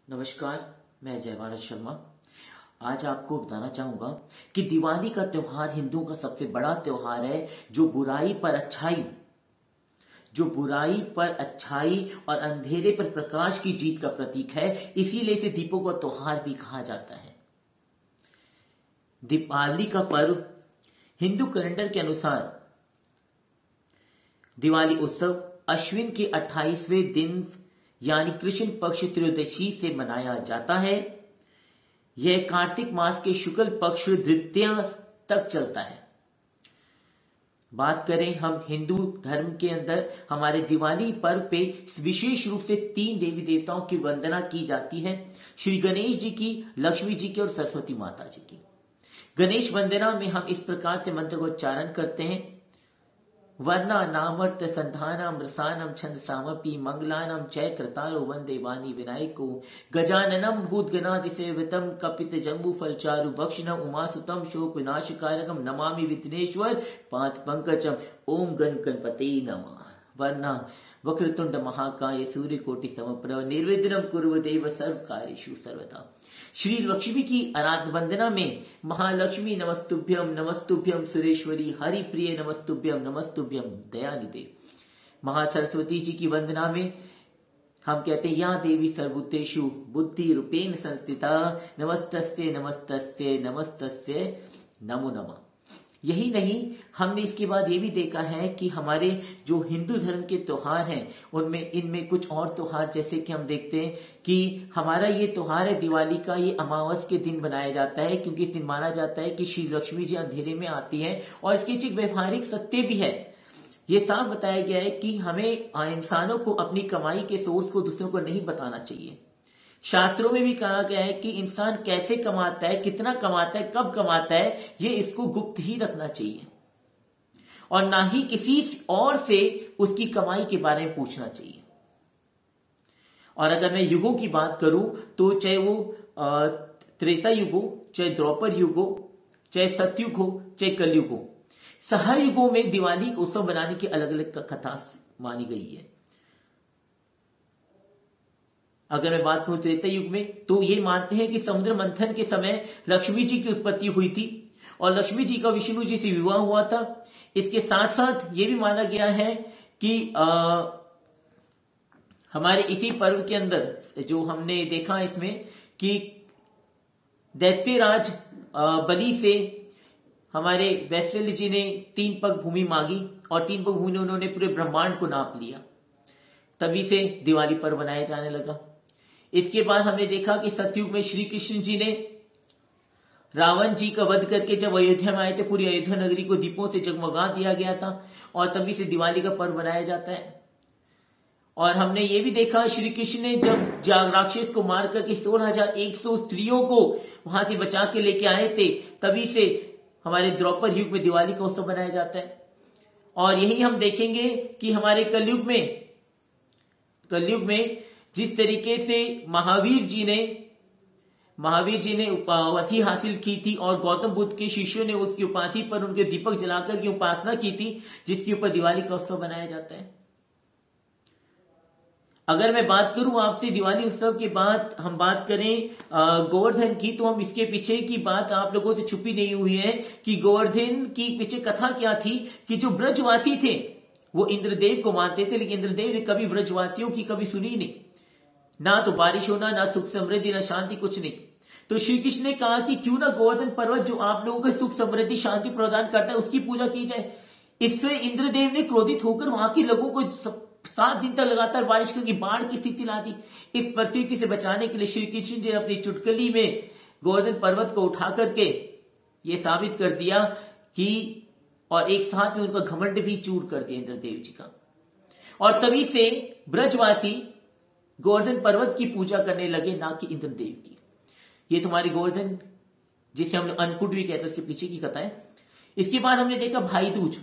नमस्कार, मैं जय भारत शर्मा। आज आपको बताना चाहूंगा कि दिवाली का त्योहार हिंदुओं का सबसे बड़ा त्योहार है जो बुराई पर अच्छाई और अंधेरे पर प्रकाश की जीत का प्रतीक है। इसीलिए इसे दीपों का त्योहार भी कहा जाता है। दीपावली का पर्व हिंदू कैलेंडर के अनुसार दिवाली उत्सव अश्विन के 28वें दिन यानी कृष्ण पक्ष त्रयोदशी से मनाया जाता है। यह कार्तिक मास के शुक्ल पक्ष द्वितीया तक चलता है। बात करें हम हिंदू धर्म के अंदर हमारे दिवाली पर्व पे विशेष रूप से 3 देवी देवताओं की वंदना की जाती है, श्री गणेश जी की, लक्ष्मी जी की और सरस्वती माता जी की। गणेश वंदना में हम इस प्रकार से मंत्र का उच्चारण करते हैं, वर्णा नामर्थ संधानम रसानम छंद सामपि मंगलानम चय कृतारो वंदे वाणी विनायको गजाननम भूत गणाधिसेवितम कपित जम्बू फलचारु भक्षणम उमासुतम शोक विनाशकारकम नमामि विघ्नेश्वर पाद पंकजम ओम गण गणपते नमः। वर्णा वक्रतुंड महाकाय सूर्यकोटि समप्रभ निर्विघ्नं कुरु देव सर्व कार्येषु सर्वदा। श्री लक्ष्मी की आराध्य वंदना में महालक्ष्मी नमस्तुभ्यम सुरेश्वरी हरि प्रिय नमस्तुभ्यम दयानिधे। महासरस्वती जी की वंदना में हम कहते हैं या देवी सर्वभूतेषु बुद्धि रूपेण संस्थिता नमस्तस्ये नमो नमः। यही नहीं, हमने इसके बाद ये भी देखा है कि हमारे जो हिंदू धर्म के त्योहार हैं उनमें इनमें कुछ और त्योहार, जैसे कि हम देखते हैं कि हमारा ये त्योहार है दिवाली का, ये अमावस के दिन बनाया जाता है क्योंकि इस दिन माना जाता है कि श्री लक्ष्मी जी अंधेरे में आती हैं और इसके एक व्यवहारिक सत्य भी है। ये साफ बताया गया है कि हमें इंसानों को अपनी कमाई के सोर्स को दूसरों को नहीं बताना चाहिए। शास्त्रों में भी कहा गया है कि इंसान कैसे कमाता है, कितना कमाता है, कब कमाता है, ये इसको गुप्त ही रखना चाहिए और ना ही किसी और से उसकी कमाई के बारे में पूछना चाहिए। और अगर मैं युगों की बात करूं तो चाहे वो त्रेता युग हो, चाहे द्वापर युग हो, चाहे सतयुग हो, चाहे कलयुग हो, हर युगों में दिवाली उत्सव बनाने की अलग अलग कथा मानी गई है। अगर मैं बात करूं त्रेता युग में तो ये मानते हैं कि समुद्र मंथन के समय लक्ष्मी जी की उत्पत्ति हुई थी और लक्ष्मी जी का विष्णु जी से विवाह हुआ था। इसके साथ साथ ये भी माना गया है कि हमारे इसी पर्व के अंदर जो हमने देखा इसमें कि दैत्यराज बलि से हमारे वैश्य जी ने 3 पग भूमि मांगी और 3 पग भूमि ने उन्होंने पूरे ब्रह्मांड को नाप लिया। तभी से दिवाली पर्व मनाया जाने लगा। इसके बाद हमने देखा कि सतयुग में श्री कृष्ण जी ने रावण जी का वध करके जब अयोध्या में आए थे, पूरी अयोध्या नगरी को दीपों से जगमगा दिया गया था और तभी से दिवाली का पर्व मनाया जाता है। और हमने ये भी देखा श्री कृष्ण ने जब राक्षस को मार करके 16,100 स्त्रियों को वहां से बचा के लेके आए थे, तभी से हमारे द्वापर युग में दिवाली का उत्सव मनाया जाता है। और यही हम देखेंगे कि हमारे कलयुग में जिस तरीके से महावीर जी ने उपाधि हासिल की थी और गौतम बुद्ध के शिष्यों ने उसकी उपाधि पर उनके दीपक जलाकर की उपासना की थी, जिसके ऊपर दिवाली का उत्सव मनाया जाता है। अगर मैं बात करूं आपसे दिवाली उत्सव के बाद हम बात करें गोवर्धन की, तो हम इसके पीछे की बात आप लोगों से छुपी नहीं हुई है कि गोवर्धन की पीछे कथा क्या थी कि जो ब्रजवासी थे वो इंद्रदेव को मानते थे, लेकिन इंद्रदेव ने कभी ब्रजवासियों की कभी सुनी नहीं, ना तो बारिश होना, ना सुख समृद्धि, ना शांति, कुछ नहीं। तो श्री कृष्ण ने कहा कि क्यों ना गोवर्धन पर्वत जो आप लोगों को सुख समृद्धि शांति प्रदान करता है उसकी पूजा की जाए। इससे इंद्रदेव ने क्रोधित होकर वहां के लोगों को 7 दिन तक लगातार बारिश करके बाढ़ की स्थिति ला दी। इस परिस्थिति से बचाने के लिए श्री कृष्ण जी ने अपनी चुटकुली में गोवर्धन पर्वत को उठा करके ये साबित कर दिया कि और एक साथ में उनका घमंड भी चूर कर दिया इंद्रदेव जी का। और तभी से ब्रजवासी गोवर्धन पर्वत की पूजा करने लगे, ना कि इंद्रदेव की। ये तुम्हारी गोवर्धन जिसे हम अन्नकूट भी कहते हैं उसके पीछे की कथा है। इसके बाद हमने देखा भाई दूज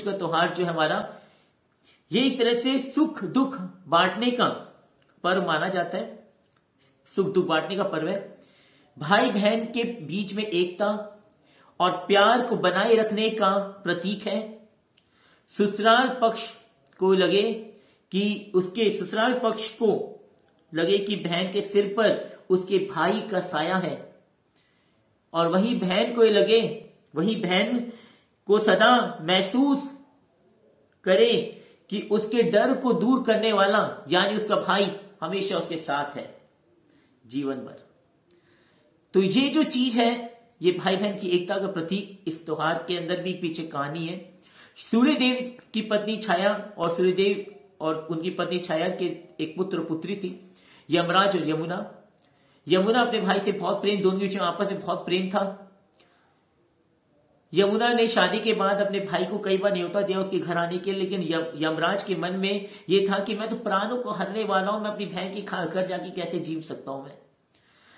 का त्योहार जो है हमारा, ये एक तरह से सुख दुख बांटने का पर्व माना जाता है। सुख दुख बांटने का पर्व है। भाई बहन के बीच में एकता और प्यार को बनाए रखने का प्रतीक है। ससुराल पक्ष को लगे कि उसके ससुराल पक्ष को लगे कि बहन के सिर पर उसके भाई का साया है, और वही बहन को ये लगे, वही बहन को सदा महसूस करे कि उसके डर को दूर करने वाला यानी उसका भाई हमेशा उसके साथ है जीवन भर। तो ये जो चीज है, ये भाई बहन की एकता का प्रतीक। इस त्योहार के अंदर भी पीछे कहानी है। सूर्यदेव की पत्नी छाया और सूर्यदेव और उनकी पत्नी छाया के एक पुत्र पुत्री थी, यमराज और यमुना। यमुना अपने भाई से बहुत प्रेम, दोनों के बीच में आपस में बहुत प्रेम था। यमुना ने शादी के बाद अपने भाई को कई बार न्योता दिया उसके घर आने के, लेकिन यमराज के मन में यह था कि मैं तो प्राणों को हरने वाला हूं, मैं अपनी बहन के घर जाके कैसे जीव सकता हूं मैं।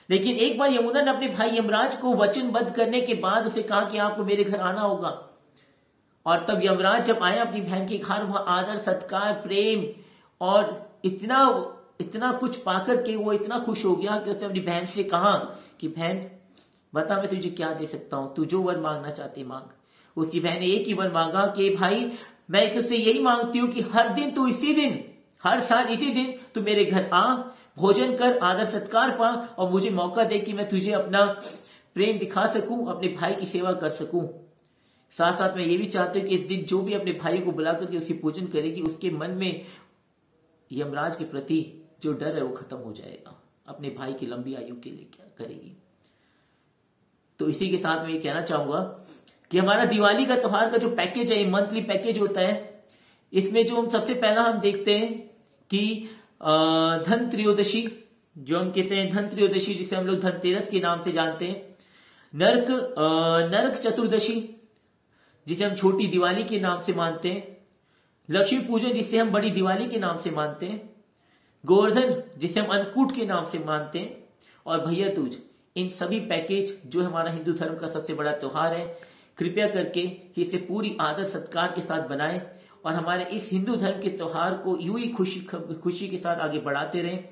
लेकिन एक बार यमुना ने अपने भाई यमराज को वचनबद्ध करने के बाद उसे कहा कि आपको मेरे घर आना होगा। और तब यमराज जब आया अपनी बहन के घर, वह आदर सत्कार प्रेम और इतना कुछ पाकर के वो इतना खुश हो गया कि उसने अपनी बहन से कहा कि बहन बता मैं तुझे क्या दे सकता हूं, तू जो वर मांगना चाहती मांग। उसकी बहन ने एक ही वर मांगा कि भाई मैं तुझसे यही मांगती हूं कि हर दिन तू इसी दिन, हर साल इसी दिन तू मेरे घर आ, भोजन कर, आदर सत्कार पा और मुझे मौका दे कि मैं तुझे अपना प्रेम दिखा सकूं, अपने भाई की सेवा कर सकूं। साथ साथ मैं ये भी चाहती हूँ कि इस दिन जो भी अपने भाई को बुला करके उसकी पूजन करेगी, उसके मन में यमराज के प्रति जो डर है वो खत्म हो जाएगा, अपने भाई की लंबी आयु के लिए क्या करेगी। तो इसी के साथ मैं ये कहना चाहूंगा कि हमारा दिवाली का त्योहार का जो पैकेज है, मंथली पैकेज होता है, इसमें जो हम सबसे पहला हम देखते हैं कि धन त्रयोदशी, जो हम कहते हैं धन त्रयोदशी, जिसे हम लोग धनतेरस के नाम से जानते हैं। नरक चतुर्दशी, जिसे हम छोटी दिवाली के नाम से मानते हैं। लक्ष्मी पूजन, जिसे हम बड़ी दिवाली के नाम से मानते हैं। गोवर्धन, जिसे हम अन्नकूट के नाम से मानते हैं। और भैया दूज। इन सभी पैकेज जो हमारा हिंदू धर्म का सबसे बड़ा त्योहार है, कृपया करके इसे पूरी आदर सत्कार के साथ बनाएं और हमारे इस हिंदू धर्म के त्योहार को यूं ही खुशी के साथ आगे बढ़ाते रहें।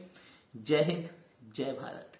जय हिंद, जय भारत।